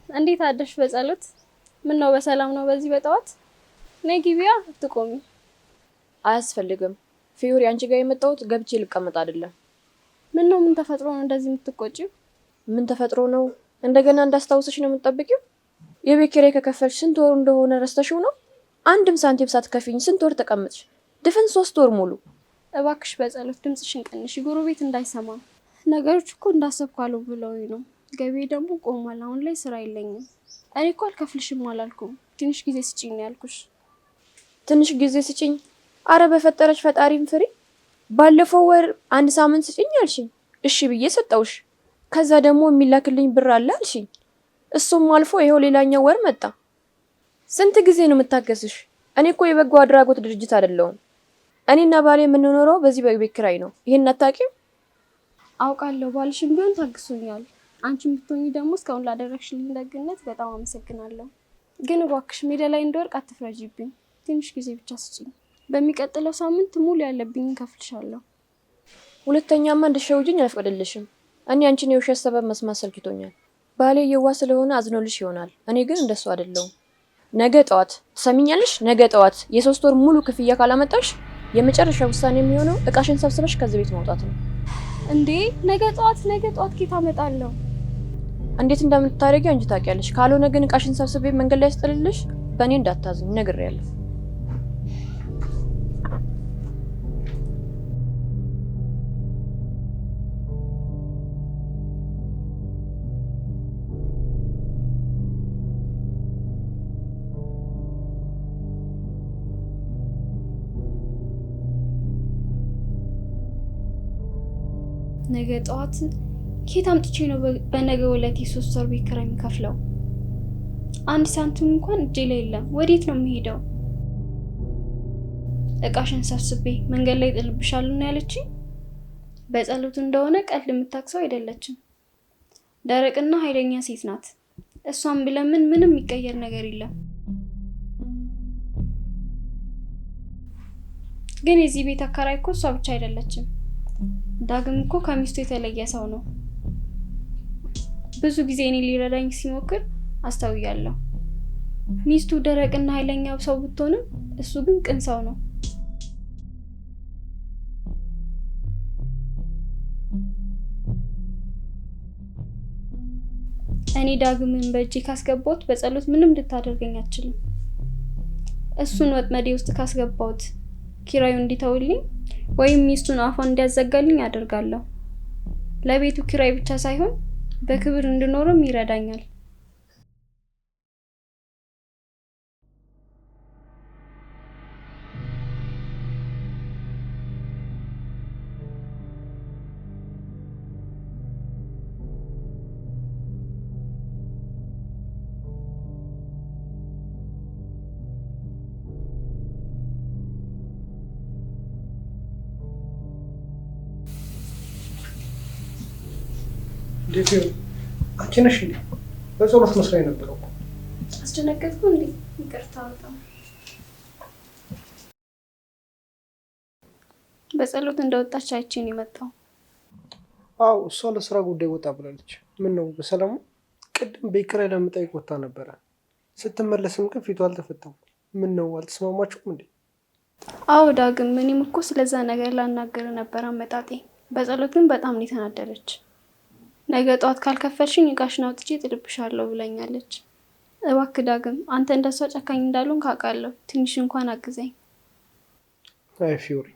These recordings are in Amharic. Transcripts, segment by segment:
እንዴት አደርሽ በጸሎት? ምን ነው በሰላም ነው በዚህ በጠዋት? ነይ ግቢያ አትቆሚ። አያስፈልግም ፊዮሪ፣ አንቺ ጋር የመጣሁት ገብቼ ልቀመጥ አይደለም። ምን ነው ምን ተፈጥሮ ነው እንደዚህ የምትቆጪው? ምን ተፈጥሮ ነው? እንደገና እንዳስታውስሽ ነው የምትጠብቂው? የቤት ኪራይ ከከፈልሽ ስንት ወር እንደሆነ ረስተሽው ነው? አንድም ሳንቲም ሳትከፊኝ ስንት ወር ተቀመጥሽ? ድፍን 3 ወር ሙሉ። እባክሽ በጸሎት ድምጽሽን ቀንሽ፣ ጎረቤት እንዳይሰማ። ነገሮች እኮ እንዳሰብኩ አሉ ብለውኝ ነው። ገቢ ደግሞ ቆሟል። አሁን ላይ ስራ የለኝም። እኔ እኮ አልከፍልሽም አላልኩም። ትንሽ ጊዜ ስጪኝ ያልኩሽ። ትንሽ ጊዜ ስጪኝ? አረ በፈጠረሽ ፈጣሪም ፍሪ። ባለፈው ወር 1 ሳምንት ስጪኝ አልሽኝ። እሺ ብዬ ሰጠውሽ። ከዛ ደግሞ የሚላክልኝ ብር አለ አልሽኝ። እሱም አልፎ ይሄው ሌላኛው ወር መጣ። ስንት ጊዜ ነው የምታገስሽ? እኔ እኮ የበጎ አድራጎት ድርጅት አይደለሁም። እኔና ባሌ የምንኖረው በዚህ በቤት ኪራይ ነው። ይሄን አታውቂም? አውቃለሁ። ባልሽም ቢሆን ታግሶኛል። አንቺም ብትሆኚ ደግሞ እስካሁን ላደረግሽልኝ ደግነት በጣም አመሰግናለሁ። ግን እባክሽ ሜዳ ላይ እንደወርቅ አትፍረጂብኝ። ትንሽ ጊዜ ብቻ ስጪኝ። በሚቀጥለው ሳምንት ሙሉ ያለብኝን ከፍልሻለሁ። ሁለተኛማ እንድትሸውጂኝ አልፈቅድልሽም። እኔ አንቺን የውሸት ሰበብ መስማት ሰልችቶኛል። ባሌ የዋህ ስለሆነ አዝኖልሽ ይሆናል። እኔ ግን እንደሱ አይደለሁም። ነገ ጠዋት ትሰሚኛለሽ? ነገ ጠዋት የ3 ወር ሙሉ ክፍያ ካላመጣሽ የመጨረሻ ውሳኔ የሚሆነው እቃሽን ሰብስበሽ ከዚህ ቤት መውጣት ነው። እንዴ ነገ ጠዋት ኬት አመጣለሁ? እንዴት እንደምታደርጊ አንቺ ታውቂያለሽ። ካልሆነ ግን እቃሽን ሰብስቤ መንገድ ላይ አስጥልልሽ። በእኔ እንዳታዝኝ ነግሬያለሁ። ነገ ጠዋት ኬት አምጥቼ ነው በነገ ዕለት የ3 ወር ቤት ኪራይ የምከፍለው? 1 ሳንቲም እንኳን እጄ ላይ የለም። ወዴት ነው የምሄደው? እቃሽን ሰብስቤ መንገድ ላይ ጥልብሻለሁ ነው ያለችኝ። በጸሎት እንደሆነ ቀልድ የምታክሰው አይደለችም። ደረቅና ኃይለኛ ሴት ናት። እሷን ብለምን ምንም የሚቀየር ነገር የለም። ግን የዚህ ቤት አከራይ እኮ እሷ ብቻ አይደለችም። ዳግም እኮ ከሚስቱ የተለየ ሰው ነው። ብዙ ጊዜ እኔ ሊረዳኝ ሲሞክር አስተውያለሁ። ሚስቱ ደረቅና ኃይለኛ ሰው ብትሆንም እሱ ግን ቅን ሰው ነው። እኔ ዳግምን በእጄ ካስገባሁት በጸሎት ምንም ልታደርገኝ አትችልም። እሱን ወጥመዴ ውስጥ ካስገባሁት ኪራዩ እንዲተውልኝ ወይም ሚስቱን አፏን እንዲያዘጋልኝ አደርጋለሁ። ለቤቱ ኪራይ ብቻ ሳይሆን በክብር እንድኖርም ይረዳኛል። እንዴት ነው? አንቺ ነሽ እንዴ? በጸሎት መስራይ ነበረው። አስደነገጥኩ እንዴ? ይቅርታ በጣም። በጸሎት እንደወጣች አይቼን የመጣው። አዎ እሷ ለስራ ጉዳይ ወጣ ብላለች። ምን ነው በሰላሙ? ቅድም ቤት ኪራይ ለመጠየቅ ወጣ ነበረ። ስትመለስም ግን ፊቷ አልተፈታም። ምን ነው አልተስማማችሁም እንዴ? አዎ ዳግም፣ እኔም እኮ ስለዛ ነገር ላናገር ነበር አመጣጤ። በጸሎት ግን በጣም ነው የተናደደች። ነገ ጠዋት ካልከፈልሽኝ እቃሽን አውጥቼ ጥልብሻለሁ ብለኛለች። እባክህ ዳግም፣ አንተ እንደሷ ጨካኝ እንዳሉን ካውቃለሁ። ትንሽ እንኳን አግዘኝ። አይ ፊዮሪ፣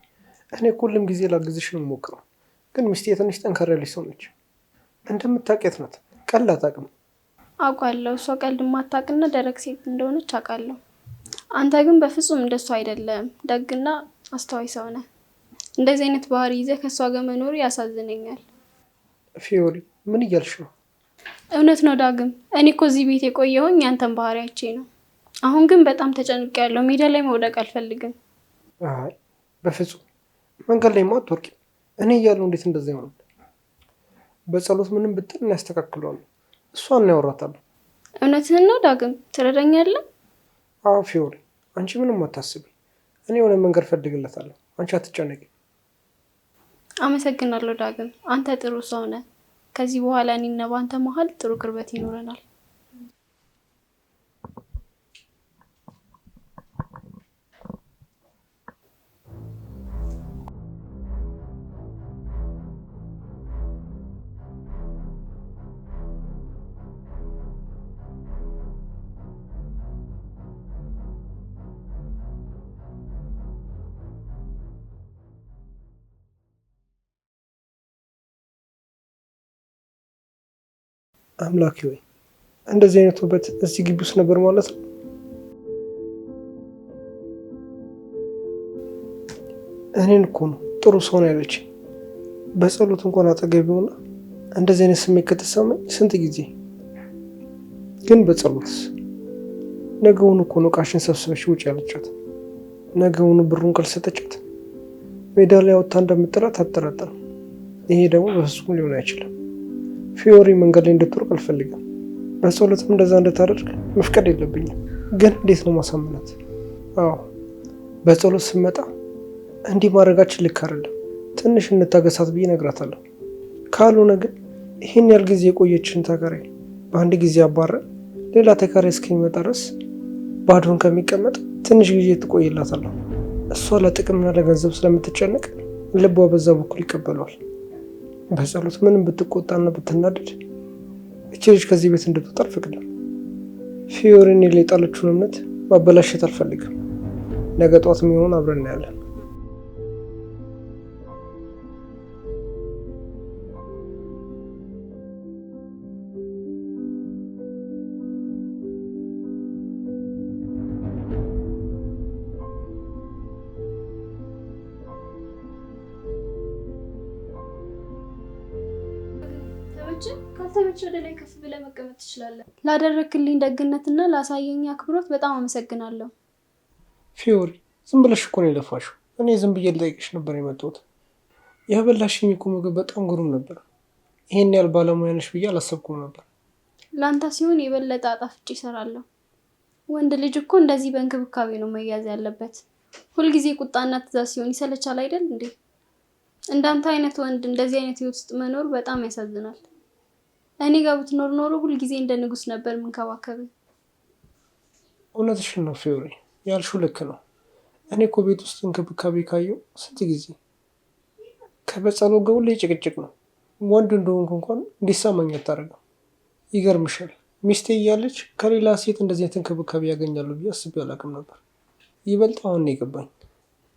እኔ ሁሉም ጊዜ ላግዝሽ ነው የምሞክረው። ግን ሚስቴ ትንሽ ጠንከር ያለች ሰው ነች። እንደምታውቂያት ናት። ቀልድ አታውቅም። አውቃለሁ። እሷ ቀልድ ማታውቅና ደረቅ ሴት እንደሆነች አውቃለሁ። አንተ ግን በፍጹም እንደሷ አይደለም። ደግና አስተዋይ ሰው ነህ። እንደዚህ አይነት ባህሪ ይዘህ ከሷ ጋር መኖር ያሳዝነኛል። ፊዮሪ ምን እያልሽ ነው? እውነት ነው ዳግም። እኔ እኮ እዚህ ቤት የቆየሁኝ ያንተን ባህሪ አይቼ ነው። አሁን ግን በጣም ተጨንቄያለሁ። ሜዳ ላይ መውደቅ አልፈልግም። አይ በፍጹም መንገድ ላይ አትወርቂም። እኔ እያለሁ እንዴት እንደዛ ይሆናል? በጸሎት ምንም ብትል እናስተካክለዋለን። እሷን ያወራታለሁ። እውነትህን ነው ዳግም። ትረዳኛለህ? አዎ ፊዮሪ፣ አንቺ ምንም አታስቢ። እኔ የሆነ መንገድ ፈልግለታለሁ። አንቺ አትጨነቂ። አመሰግናለሁ ዳግም። አንተ ጥሩ ሰው ነህ። ከዚህ በኋላ እኔና ባንተ መሀል ጥሩ ቅርበት ይኖረናል። አምላኬ ሆይ እንደዚህ አይነት ውበት እዚህ ግቢ ውስጥ ነበር ማለት ነው? እኔን እኮ ነው ጥሩ ሰው ነው ያለች። በጸሎት እንኳን አጠገብ ሆና እንደዚህ አይነት ስሜት ከተሰማኝ ስንት ጊዜ። ግን በጸሎትስ ነገውኑ እኮ ነው ዕቃሽን ሰብስበሽ ውጭ ያለቻት። ነገውኑ ብሩን ካልሰጠቻት ሜዳ ላይ አውጥታ እንደምጥላት አትጠራጠርም። ይሄ ደግሞ በፍጹም ሊሆን አይችልም። ፊዮሪ መንገድ ላይ እንድትወርቅ አልፈልግም። በጸሎትም እንደዛ እንድታደርግ መፍቀድ የለብኝም። ግን እንዴት ነው ማሳመናት? አዎ በጸሎት ስመጣ እንዲህ ማድረጋችን ልክ አይደለም፣ ትንሽ እንታገሳት ብዬ እነግራታለሁ። ካልሆነ ግን ይህን ያህል ጊዜ የቆየችን ተከራይ በአንድ ጊዜ አባረን ሌላ ተከራይ እስከሚመጣ ድረስ ባዶን ከሚቀመጥ ትንሽ ጊዜ ትቆይላታለሁ። እሷ ለጥቅምና ለገንዘብ ስለምትጨነቅ ልቧ በዛ በኩል ይቀበለዋል። በጸሎት ምንም ብትቆጣና ብትናደድ እቺ ልጅ ከዚህ ቤት እንድትወጣ አልፈቅድም። ፊዮሪን ላይ የጣለችውን እምነት ማበላሸት አልፈልግም። ነገ ጠዋት የሚሆን አብረን እናያለን። ካልተመቸ ወደ ላይ ከፍ ብለህ መቀመጥ ትችላለህ። ላደረክልኝ ደግነትና ላሳየኝ አክብሮት በጣም አመሰግናለሁ። ፊዮሪ ዝም ብለሽ እኮ ነው የለፋሽው። እኔ ዝም ብዬ ልጠይቅሽ ነበር የመጣሁት። ያበላሽኝ እኮ ምግብ በጣም ግሩም ነበር። ይሄን ያህል ባለሙያ ነሽ ብዬ አላሰብኩም ነበር። ላንተ ሲሆን የበለጠ አጣፍጬ እሰራለሁ። ወንድ ልጅ እኮ እንደዚህ በእንክብካቤ ነው መያዝ ያለበት። ሁልጊዜ ቁጣና ትዕዛዝ ሲሆን ይሰለቻል አይደል እንዴ? እንዳንተ አይነት ወንድ እንደዚህ አይነት ህይወት ውስጥ መኖር በጣም ያሳዝናል። እኔ ጋር ብትኖር ኖሮ ሁልጊዜ እንደ ንጉስ ነበር የምንከባከብ። እውነትሽን ነው ፊዮሪ፣ ያልሽው ልክ ነው። እኔ እኮ ቤት ውስጥ እንክብካቤ ካየው ስንት ጊዜ። ከበጸሎት ጋር ሁሌ ጭቅጭቅ ነው። ወንድ እንደሆንኩ እንኳን እንዲሰማኝ አታደርግም። ይገርምሻል፣ ሚስቴ እያለች ከሌላ ሴት እንደዚህ አይነት እንክብካቤ ያገኛሉ ብዬ አስቤ አላውቅም ነበር። ይበልጥ አሁን ነው የገባኝ።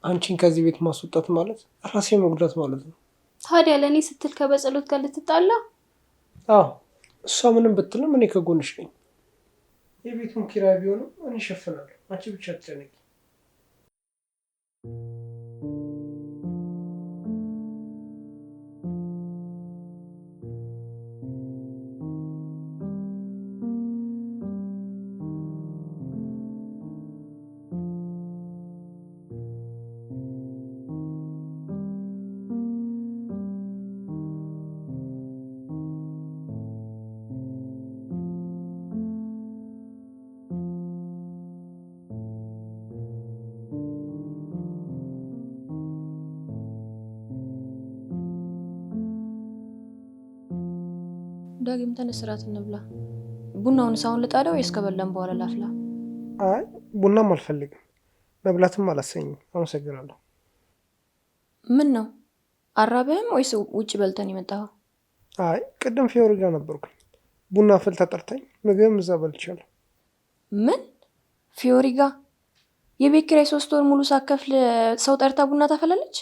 አንቺን ከዚህ ቤት ማስወጣት ማለት ራሴ መጉዳት ማለት ነው። ታዲያ ለእኔ ስትል ከበጸሎት ጋር ልትጣላ? አዎ እሷ ምንም ብትልም እኔ ከጎንሽ ነኝ። የቤቱን ኪራይ ቢሆንም እኔ እሸፍናለሁ። አንቺ ብቻ አትጨነቂ። ዳግም ተነስ፣ እራት እንብላ። ቡናውን ሳውን ልጣደው ወይስ ከበላን በኋላ ላፍላ? አይ ቡናም አልፈልግም፣ መብላትም አላሰኝም። አመሰግናለሁ። ምን ነው አራበህም ወይስ ውጭ በልተን የመጣኸው? አይ ቅድም ፊዮሪ ጋር ነበርኩኝ። ቡና ፈልታ ጠርታኝ ምግብም እዛ በልቻለሁ። ምን ፊዮሪ ጋር? የቤት ኪራይ 3 ወር ሙሉ ሳከፍል ሰው ጠርታ ቡና ታፈላለች?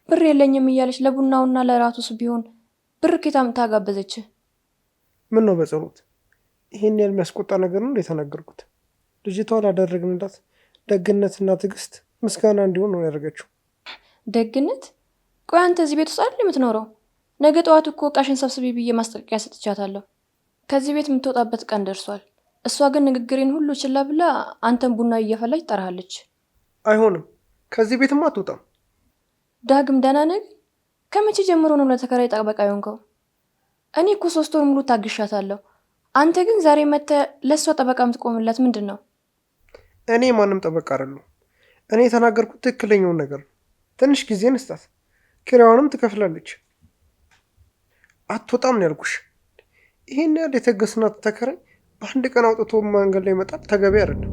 ብር የለኝም እያለች ለቡናውና ለራቱስ ቢሆን ብር ኬታም ታጋበዘች? ምን ነው በጸሎት ይሄን ያህል የሚያስቆጣ ነገር ነው የተናገርኩት? ልጅቷ ላደረግንላት ደግነትና ትዕግስት ምስጋና እንዲሆን ነው ያደረገችው። ደግነት? ቆይ አንተ እዚህ ቤት ውስጥ አይደል የምትኖረው? ነገ ጠዋት እኮ ዕቃሽን ሰብስቢ ብዬ ማስጠንቀቂያ ሰጥቻታለሁ። ከዚህ ቤት የምትወጣበት ቀን ደርሷል። እሷ ግን ንግግሬን ሁሉ ችላ ብላ አንተን ቡና እየፈላች ጠራሃለች። አይሆንም፣ ከዚህ ቤትማ አትወጣም። ዳግም ደህና ነህ? ከመቼ ጀምሮ ነው ለተከራይ ጠበቃ የሆንከው? እኔ እኮ 3 ወር ሙሉ ታግሻታለሁ። አንተ ግን ዛሬ መተህ ለእሷ ጠበቃ የምትቆምላት ምንድን ነው? እኔ ማንም ጠበቃ አይደለሁ። እኔ የተናገርኩት ትክክለኛውን ነገር ነው። ትንሽ ጊዜ ንስጣት፣ ኪራዩንም ትከፍላለች። አትወጣም ነው ያልኩሽ። ይሄን ያህል የተገስናት ተከራይ በአንድ ቀን አውጥቶ መንገድ ላይ መጣል ተገቢ አይደለም።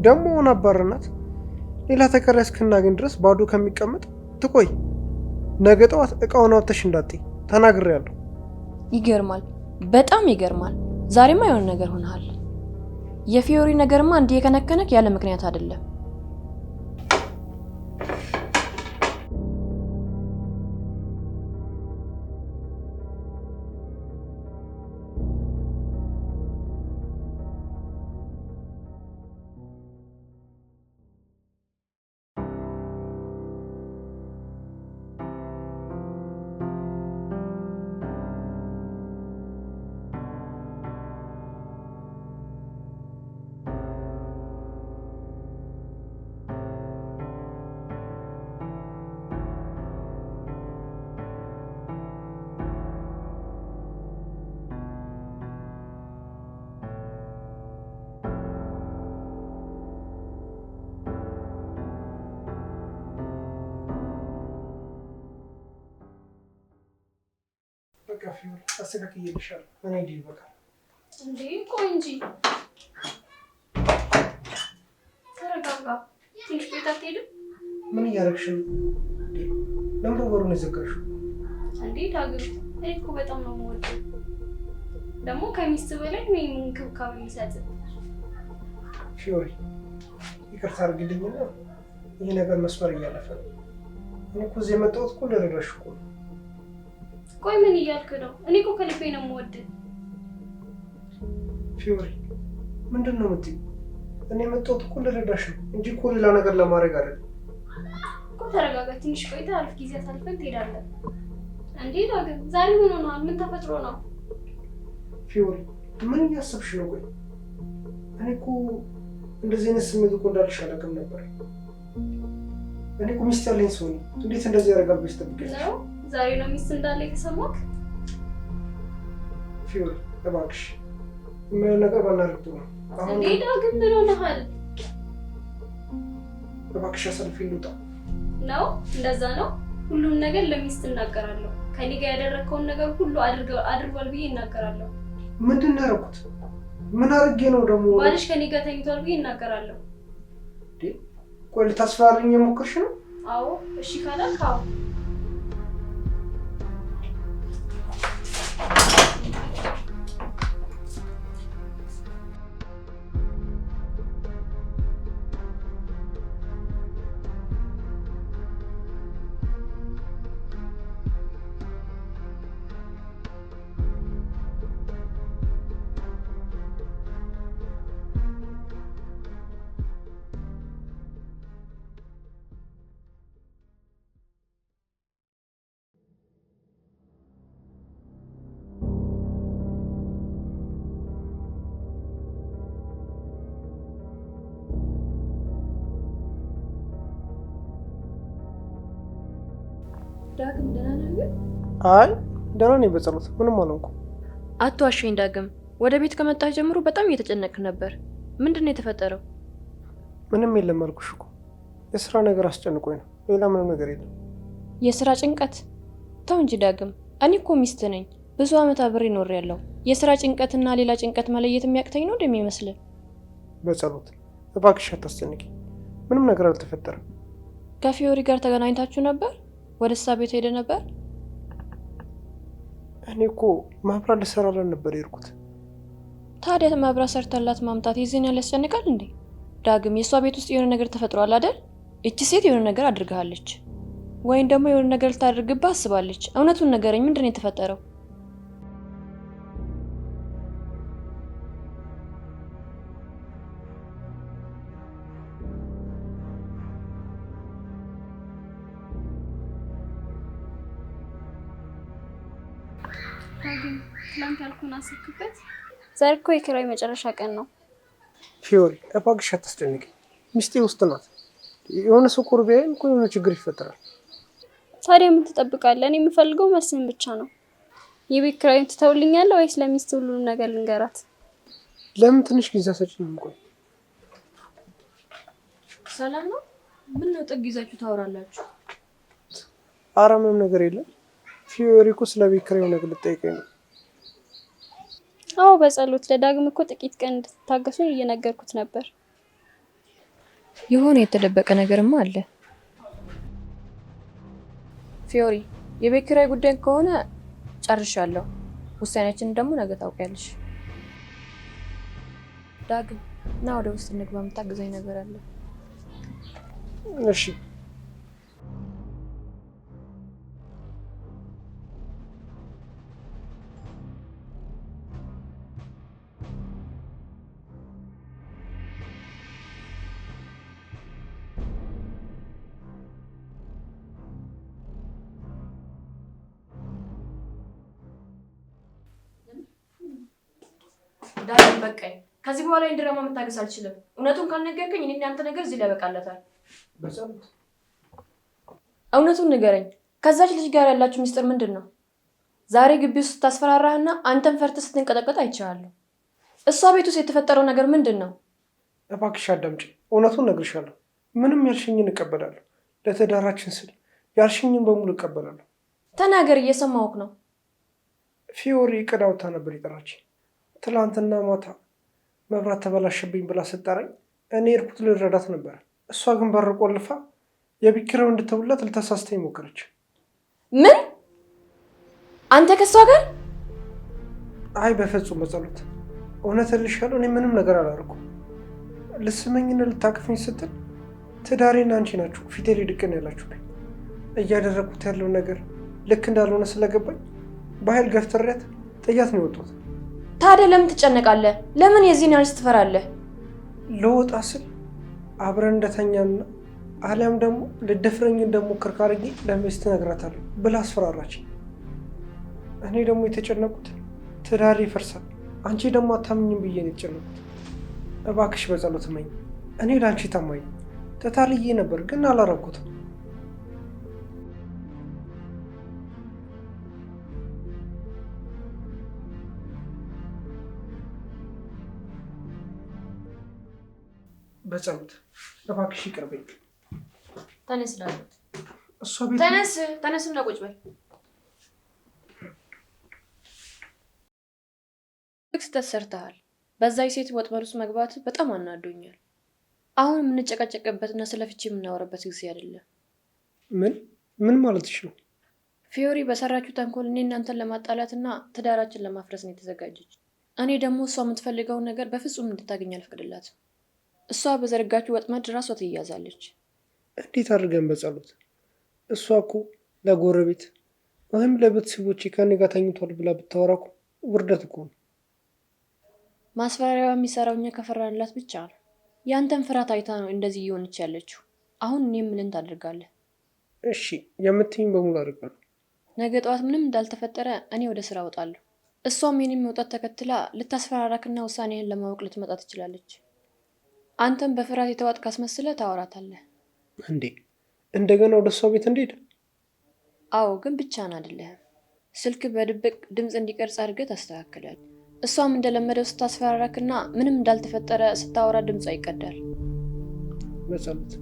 ደግሞ ሆነ አባርናት ሌላ ተከራይ እስክናገኝ ድረስ ባዶ ከሚቀመጥ ትቆይ። ነገ ጠዋት እቃውን አውጥተሽ እንዳትይ ተናግሬያለሁ። ይገርማል፣ በጣም ይገርማል። ዛሬማ የሆነ ነገር ሆነሃል። የፊዮሪ ነገርማ እንዲህ የከነከነክ ያለ ምክንያት አይደለም። በቃ ፊዮሪ አስተካክዬልሻለሁ። እኔ ዲል በቃ እንዴ ቆይ እንጂ ተረጋጋ። ትንሽ ቤት አትሄድም? ምን እያደረግሽ ነው? ለምን በሩን የዘጋሽው? እንዴ ዳግም፣ እኔ እኮ በጣም ነው የምወደው። ደግሞ ከሚስት በላይ ነው እንክብካቤ የሚሰጥ። ፊዮሪ ይቅርታ አድርግልኝና ይህ ነገር መስመር እያለፈ ነው። እኔ እኮ እዚህ የመጣሁት እኮ ልረዳሽ እኮ ነው። ቆይ ምን እያልክ ነው? እኔ እኮ ከልቤ ነው የምወድህ። ፊዮሪ ምንድን ነው የምትይው? እኔ የመጣሁት እኮ ልረዳሽ ነው እንጂ እኮ ሌላ ነገር ለማድረግ አይደለም እኮ። ተረጋጋ። ትንሽ ቆይታ አሪፍ ጊዜ አሳልፈን ትሄዳለህ። እንዴ ዳግም፣ ዛሬ ምን ሆነሃል? ምን ተፈጥሮ ነው? ፊዮሪ ምን እያሰብሽ ነው? ቆይ እኔ እኮ እንደዚህ አይነት ስሜት እኮ እንዳልሽ አላውቅም ነበር። እኔ እኮ ሚስት ያለኝ ሰው ነኝ። እንዴት እንደዚህ ያደርጋል ብለሽ ትጠብቂያለሽ? ነው ዛሬ ነው ሚስት እንዳለ የተሰማክ? ፊዮሪ እባክሽ የማይሆን ነገር ባናደርግ ጥሩ ነው። እንዴ ዳግም ምን ሆነሃል? እባክሽ አሳልፊኝ ልውጣ። ነው እንደዛ ነው? ሁሉም ነገር ለሚስት እናገራለሁ። ከኔ ጋር ያደረግከውን ነገር ሁሉ አድርጓል ብዬ እናገራለሁ። ምንድን ነው ያደረኩት? ምን አድርጌ ነው ደግሞ? ባልሽ ከኔ ጋር ተኝቷል ብዬ እናገራለሁ። ቆይ ልታስፈራሪኝ የሞከርሽ ነው? አዎ። እሺ ካላልክ አዎ። ዳግም ደህና ነህ ግን? አይ ደህና ነኝ በጸሎት ምንም አልሆንኩም። አትዋሽኝ ዳግም። ወደ ቤት ከመጣህ ጀምሮ በጣም እየተጨነቅክ ነበር። ምንድን ነው የተፈጠረው? ምንም የለም አልኩሽ እኮ የስራ ነገር አስጨንቆኝ ነው። ሌላ ምንም ነገር የለም። የስራ ጭንቀት? ተው እንጂ ዳግም። እኔ እኮ ሚስት ነኝ። ብዙ ዓመት አብሬ ኖሬያለሁ። የስራ ጭንቀትና ሌላ ጭንቀት መለየት የሚያቅተኝ ነው እንደሚመስልህ? በጸሎት እባክሽ አታስጨንቂ። ምንም ነገር አልተፈጠረም። ከፊዮሪ ጋር ተገናኝታችሁ ነበር? ወደ እሷ ቤት ሄደ ነበር? እኔ እኮ ማብራት ልሰራላት ነበር የሄድኩት። ታዲያ ማብራት ሰርተላት ማምጣት ይዘን ያስጨንቃል እንዴ? ዳግም የእሷ ቤት ውስጥ የሆነ ነገር ተፈጥሯል አይደል? እቺ ሴት የሆነ ነገር አድርጋለች፣ ወይም ደግሞ የሆነ ነገር ልታደርግብህ አስባለች። እውነቱን ንገረኝ፣ ምንድን ነው የተፈጠረው? ዳግም ትላንት ያልኩህን አስብክበት። ዛሬ እኮ የኪራይ መጨረሻ ቀን ነው። ፊዮሪ እባክሽ አታስጨንቂ። ሚስቴ ውስጥ ናት። የሆነ ሰው ቁርብ ቢያይም እኮ የሆነ ችግር ይፈጠራል። ታዲያ ምን ትጠብቃለህ? እኔ የምፈልገው መስፍን ብቻ ነው። የቤት ኪራዩን ትተውልኛለህ ወይስ ለሚስት ሁሉንም ነገር ልንገራት? ለምን ትንሽ ጊዜ ሰጪኝ? ቆይ ሰላም ነው? ምን ነው ጥግ ይዛችሁ ታወራላችሁ? ኧረ ምንም ነገር የለም። ፊዮሪ እኮ ስለ ቤት ኪራዩ ነገር ልጠይቀኝ ነው። አዎ በጸሎት ለዳግም እኮ ጥቂት ቀን እንድትታገሱኝ እየነገርኩት ነበር። የሆነ የተደበቀ ነገርማ አለ። ፊዮሪ የቤት ኪራይ ጉዳይ ከሆነ ጨርሻለሁ። ውሳኔያችንን ደግሞ ነገ ታውቂያለሽ። ዳግም ና ወደ ውስጥ እንግባ፣ የምታግዘኝ ነገር አለ። እሺ ዳግም በቃኝ። ከዚህ በኋላ ይሄን ድራማ መታገስ አልችልም። እውነቱን ካልነገርከኝ እኔ እናንተ ነገር እዚህ ላይ ያበቃለታል። በጸሎት እውነቱን ንገረኝ። ከዛች ልጅ ጋር ያላችሁ ሚስጥር ምንድን ነው? ዛሬ ግቢ ውስጥ ስታስፈራራህና አንተን ፈርተህ ስትንቀጠቀጥ አይቻለሁ። እሷ ቤት ውስጥ የተፈጠረው ነገር ምንድን ነው? እባክሽ አዳምጪ። እውነቱን እነግርሻለሁ። ምንም ያልሽኝን እቀበላለሁ። ለትዳራችን ስል ያልሽኝን በሙሉ እቀበላለሁ። ተናገር፣ እየሰማሁህ ነው። ፊዮሪ እቅድ አውጥታ ነበር የጠራችኝ። ትላንትና ማታ መብራት ተበላሸብኝ ብላ ስጠራኝ እኔ እርኩት ልረዳት ነበር። እሷ ግን በር ቆልፋ የቤት ኪራዩ እንድትውላት ልታሳስተኝ ሞከረች። ምን? አንተ ከሷ ጋር? አይ በፍጹም በጸሎት እውነት እልሻለሁ፣ እኔ ምንም ነገር አላደረኩም። ልስመኝና ልታቅፈኝ ስትል ትዳሬና አንቺ ናችሁ ፊቴ ላይ ድቅን ያላችሁብኝ። እያደረግኩት ያለው ነገር ልክ እንዳልሆነ ስለገባኝ በኃይል ገፍትሬያት ጥያት ነው የወጡት። ታዲያ ለምን ትጨነቃለህ? ለምን የዚህን ያህል ትፈራለህ? ለወጣ ስል አብረን እንደተኛና አሊያም ደግሞ ልደፍረኝ እንደሞከርክ አድርጌ ለሚስት እነግራታለሁ ብላ አስፈራራች። እኔ ደግሞ የተጨነቁት ትዳሬ ይፈርሳል፣ አንቺ ደግሞ አታምኝም ብዬ ነው የተጨነቁት። እባክሽ በጸሎት እመኝ፣ እኔ ለአንቺ ታማኝ ተታልዬ ነበር ግን አላረኩትም። በጸሎት እባክሽ ይቅርበኝ። ተነስ ዳዊት፣ እሷ ቤት ተነስና ቁጭ በል። ስህተት ሰርተሃል። በዛ የሴት ወጥመድ ውስጥ መግባት በጣም አናዶኛል። አሁን የምንጨቃጨቅበትና ስለ ፍቺ የምናወራበት ጊዜ አይደለም። ምን ማለትሽ ነው? ፊዮሪ በሰራችሁ ተንኮል እኔ እናንተን ለማጣላትና ትዳራችን ለማፍረስ ነው የተዘጋጀች። እኔ ደግሞ እሷ የምትፈልገውን ነገር በፍጹም እንድታገኝ አልፈቅድላትም። እሷ በዘረጋችሁ ወጥመድ ራሷ ትያዛለች። እንዴት አድርገን በጸሎት? እሷ እኮ ለጎረቤት ወይም ለቤተሰቦቼ ከኔ ጋር ተኝቷል ብላ ብታወራ እኮ ውርደት እኮ ነው። ማስፈራሪያዋ የሚሰራው እኛ ከፈራንላት ብቻ ነው። ያንተን ፍርሃት አይታ ነው እንደዚህ እየሆነች ያለችው። አሁን እኔም ምን ታደርጋለህ? እሺ የምትይኝ በሙሉ አድርጋለሁ። ነገ ጠዋት ምንም እንዳልተፈጠረ እኔ ወደ ስራ እወጣለሁ። እሷም የኔን መውጣት ተከትላ ልታስፈራራክና ውሳኔህን ለማወቅ ልትመጣ ትችላለች። አንተም በፍርሃት የተዋጥክ አስመስለህ ታወራታለህ። እንዴ እንደገና ወደ እሷ ቤት እንዴት? አዎ ግን ብቻህን አይደለህም። ስልክ በድብቅ ድምፅ እንዲቀርጽ አድርገህ ታስተካክላለህ። እሷም እንደለመደው ስታስፈራራክና ምንም እንዳልተፈጠረ ስታወራ ድምጿ ይቀዳል። በጸሎት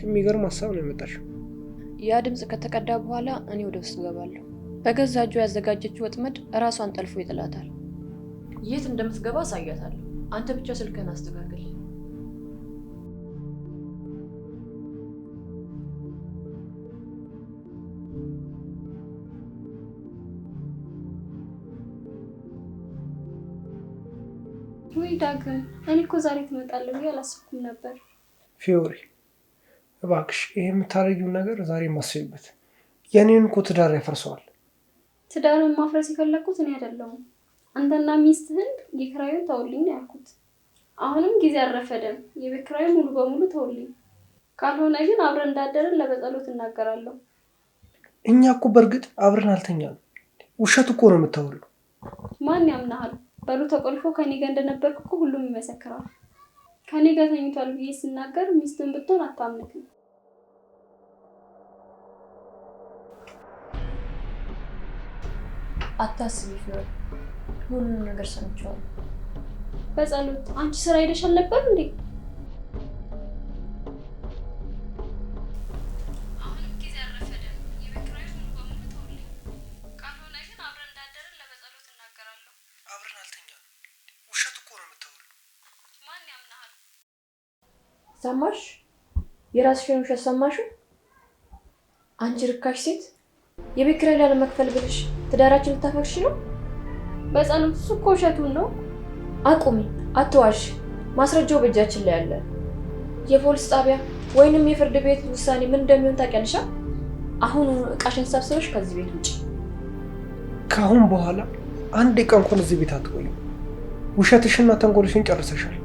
የሚገርም ሀሳብ ነው ያመጣሽው። ያ ድምፅ ከተቀዳ በኋላ እኔ ወደ ውስጥ እገባለሁ። በገዛ እጁ ያዘጋጀችው ወጥመድ እራሷን ጠልፎ ይጥላታል። የት እንደምትገባ አሳያታለሁ። አንተ ብቻ ስልክህን አስተካክል። ወይ ዳግም፣ እኔ እኮ ዛሬ ትመጣለህ ብዬ አላሰብኩም ነበር። ፊዮሪ እባክሽ ይሄ የምታደርጊውን ነገር ዛሬ ማስቢበት። የኔን እኮ ትዳር ያፈርሰዋል። ትዳርን ማፍረስ የፈለኩት እኔ አይደለሁም። አንተና ሚስትህን የኪራዩን ተውልኝ ነው ያልኩት። አሁንም ጊዜ አልረፈደም። የቤት ኪራዩን ሙሉ በሙሉ ተውልኝ። ካልሆነ ግን አብረን እንዳደረን ለበጸሎት እናገራለሁ። እኛ እኮ በእርግጥ አብረን አልተኛንም። ውሸት እኮ ነው የምታወሪው። ማን ያምናሃል? በሩ ተቆልፎ ከኔ ጋር እንደነበርኩ እኮ ሁሉም ይመሰክራል። ከኔ ጋር ተኝቷል ብዬ ስናገር ሚስትን ብትሆን አታምንክም። አታስቢ ፊዮሪ፣ ሁሉንም ነገር ሰምቼዋለሁ። በጸሎት አንቺ ስራ ሄደሽ አልነበር እንዴ? አሁንም ጊዜ አልረፈደም። የቤት ኪራዩን ሙሉ በሙሉ ተውልኝ። ሰማሽ? የራስሽን ውሸት ሰማሽው? አንቺ ርካሽ ሴት፣ የቤት ኪራይ ላለመክፈል ብለሽ ትዳራችን ልታፈርሽ ነው? በጸሎት እሱ እኮ ውሸቱን ነው። አቁሚ፣ አትዋሽ። ማስረጃው በእጃችን ላይ አለ። የፖሊስ ጣቢያ ወይንም የፍርድ ቤት ውሳኔ ምን እንደሚሆን ታውቂያለሽ? አሁን እቃሽን ሰብስበሽ ከዚህ ቤት ውጪ። ከአሁን በኋላ አንድ ቀን እንኳን እዚህ ቤት አትቆይም። ውሸትሽና ተንኮልሽን ጨርሰሻል።